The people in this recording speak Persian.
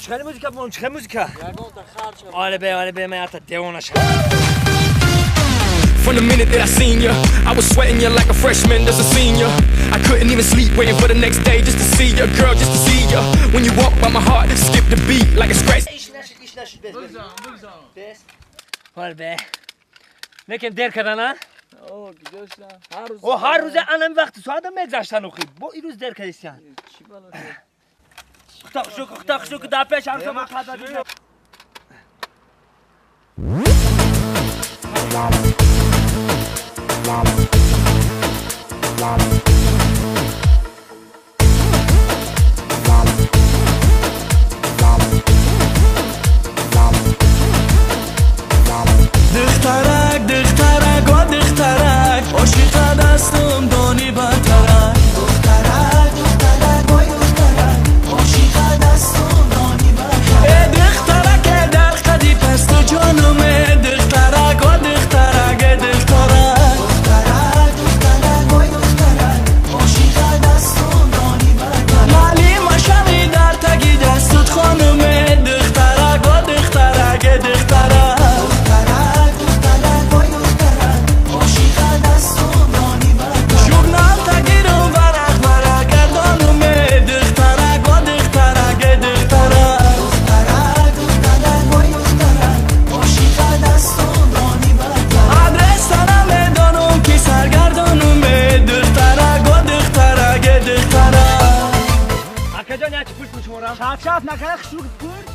چه موزیکا بون چه موزیکا یگان تا خرچه آره به من حتی دیوانش From the minute that I seen ya, I was sweating ya like a freshman does a senior. I couldn't even sleep waiting for the next day just to see ya, girl, just to see ya. When you walk by my heart, skip the beat like a scratch. ایش نشد بس حال به نکن دیر کردن ها اوه گذاشتم هر روز او هر روز انم وقت ساعت میگذشتن اخی با این روز دیر کردیستن چی بالا خطاق شو که در پیش هم شما خطا دیدن دخترک و دخترک عاشق دستم دانی بترک دخترک وای دخترک عاشق دستم دانی بترک دخترک در خدی پست جانمه دخترک و دخترک وای دخترک عاشق دستم دانی بترک مالی مشمی در تگی دستت خانمه دخترک و دخترک کجا نه چی پوش شما را شاف نکنه خشوق پور